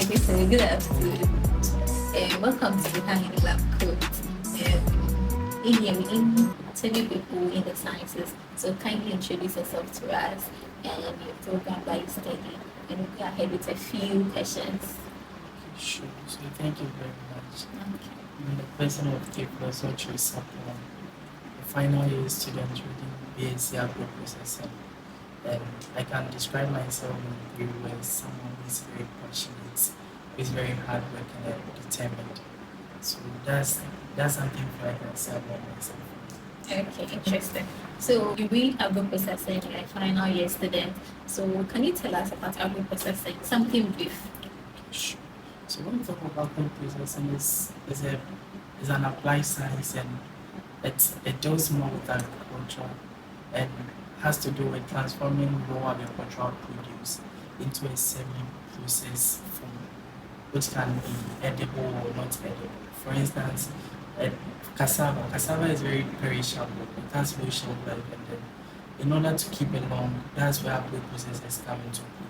Okay, so good afternoon. Welcome to the Hanging Lab Code. In here, we interview people in the sciences. So kindly introduce yourself to us and your program that you study. And we'll go ahead with a few questions. Sure. So thank you very much. Okay. I'm the person of THEOPHILUS, SARPONG, a final year student reading BSc Agroprocessing. And I can describe myself in 3 ways. Someone who is very passionate, who is very hardworking and determined. So that's something I can say about myself. Okay, interesting. So you read Agroprocessing, you're a final year student. So can you tell us about Agroprocessing? Something brief. Sure. So when we talk about food processing, is an applied science, and it deals more with agriculture and has to do with transforming raw agricultural produce into a semi-processed form, which can be edible or not edible. For instance, uh, cassava is very perishable. It has low shelf life, and then in order to keep it long, that's where agro processors come into play,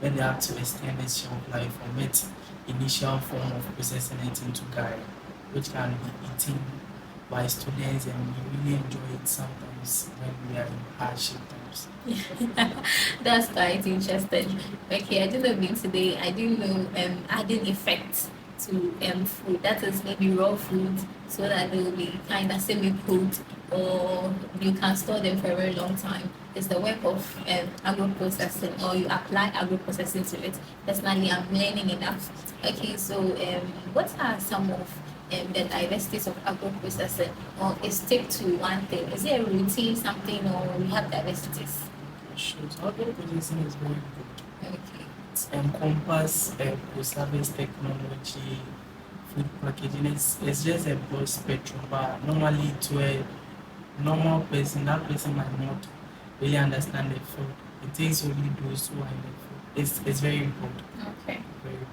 when they have to extend its shelf life from its initial form of processing it into gari, which can be eaten by students, and we really enjoy it sometimes when we are in hardship times. That's quite interesting. Okay, I didn't know today. I didn't know adding effects to food. That is maybe raw food so that they will be kind of semi-cooked or you can store them for a very long time. It's the work of agro-processing or you apply agro-processing to it. Personally, I'm learning enough. Okay, so what are some of the diversities of agro-processing, or is stick to one thing? Is it a routine something or we have diversities? Sure. So agro processing is very good. Okay. It encompass post-harvest technology, food packaging. It's just a broad spectrum, but normally to a normal person, that person might not really understand the food. It takes only those who are in the food. It's very important. Okay. Very important.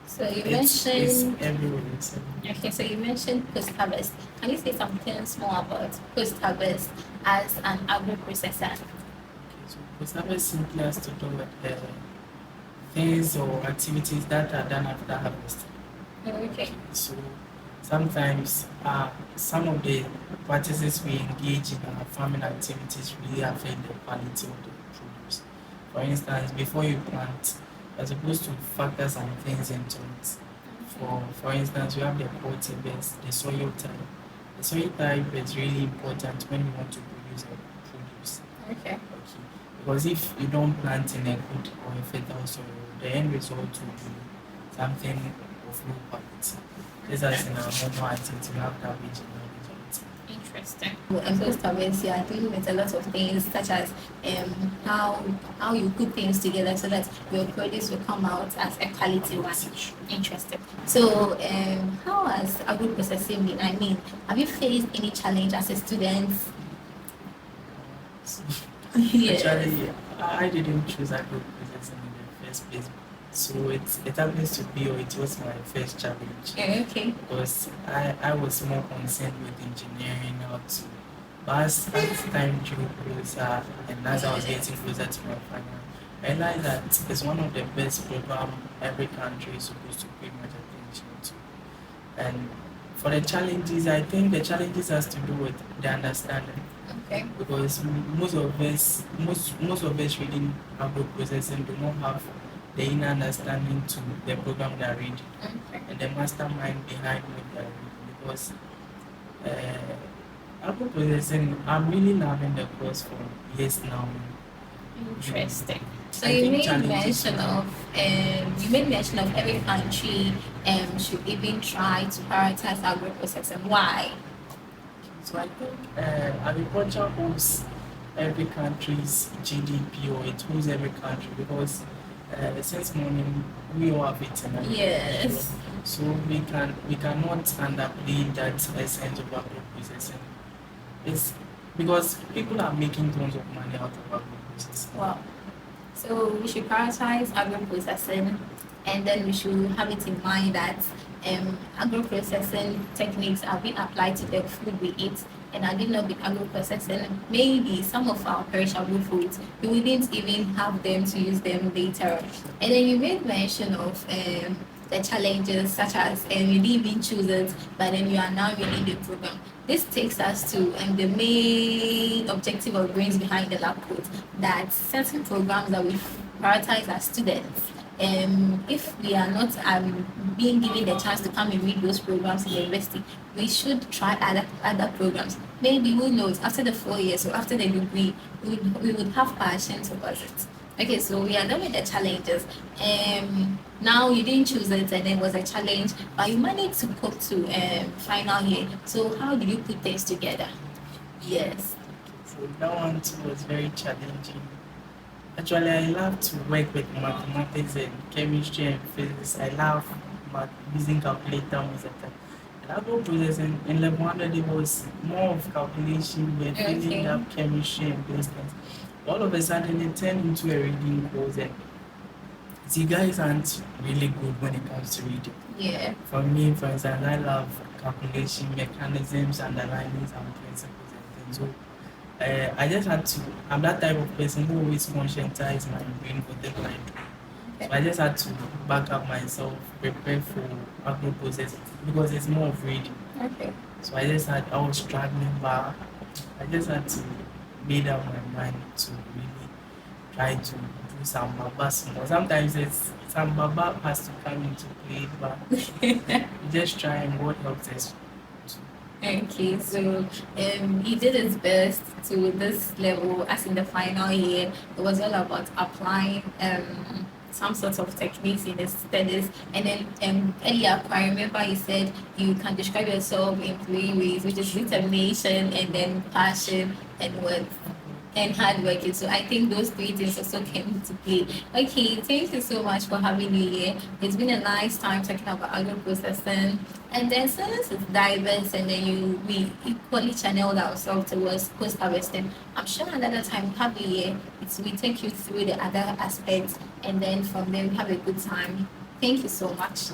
So you It's mentioned everywhere. It's everywhere. okay, so you mentioned post harvest. Can you say something more about post harvest as an agro processor? Okay, so post-harvest simply has to do with things or activities that are done after harvest. Okay. So sometimes some of the practices we engage in our farming activities really affect the quality of the produce. For instance, before you plant, you're supposed to factor some things into it. For instance, we have the cultivars, the soil type. The soil type is really important when you want to produce a produce. Okay. Okay. Because if you don't plant in a good or a fertile soil, the end result will be something of low quality. Just as in our normal activity, we have garbage and garbage on it. Interesting. And post harvest, you are dealing with a lot of things such as how you put things together so that your produce will come out as a quality one. Interesting. So how has agro processing been? I mean, have you faced any challenge as a student? Yes. Actually, I didn't choose agro-processing in the first place. So it happens to be, or it was my first challenge. Okay. Because I was more concerned with engineering, how to. But as time drew closer, and as I was getting closer to my final, I realized that it's one of the best programs every country is supposed to pay much attention to. And for the challenges, I think the challenges has to do with the understanding. Okay. Because most of us reading agro processing do not have the inner understanding to the program they are reading Okay. and the mastermind behind what they are reading. Because agro processing, I'm really loving the course for years now. Interesting. So I you think made challenges mention of every country should even try to prioritize agro processing. Why? So I think agriculture owes every country's GDP, or it owes every country, because since morning we all have it in agriculture. Yes. So we cannot underplay that essence of agro processing. It's because people are making tons of money out of agro processing. Wow. So we should prioritize agro processing, and then we should have it in mind that agro processing techniques are being applied to the food we eat, and had it not been agro-processing, maybe some of our perishable foods, we wouldn't even have them to use them later on. And then you made mention of the challenges such as you didn't even choose it, but then you are now reading the program. This takes us to the main objective or brains behind the lab coat, that certain programs that we prioritize as students, if we are not being given the chance to come and read those programs in the university, we should try other programs. Maybe, who knows, after the 4 years or after the degree, we would have passion towards it. Okay, so we are done with the challenges. Now you didn't choose it and it was a challenge, but you managed to cope to final year. So how did you put things together? Yes. So that one too was very challenging. Actually, I love to work with mathematics and chemistry and physics. I love using calculator most of the time. And Agroprocessing in level 100 it was more of calculation, we're filling up chemistry and those things. All of a sudden it turned into a reading course, and you guys aren't really good when it comes to reading. Yeah. For me, for instance, I love calculation mechanisms, underlining some principles and things. So I just had to, I'm that type of person who always conscientize my brain for the blind. So I just had to back up myself, prepare for Agroprocessing because it's more of reading. Okay. So I was struggling, but I just had to made up my mind to really try to do some baba small. Sometimes some baba has to come into play, but we just try and what helps us. Okay, so he did his best to this level. As in the final year, it was all about applying some sort of techniques in his studies. And then earlier, I remember you said you can describe yourself in 3 ways, which is determination and then passion and work and hard working. So I think those 3 things also came into play. Okay, thank you so much for having me here. It's been a nice time talking about agro-processing. And then since it's diverse and then we equally channeled ourselves towards post-harvesting, I'm sure another time we'll have you here. We take you through the other aspects, and then from there we have a good time. Thank you so much.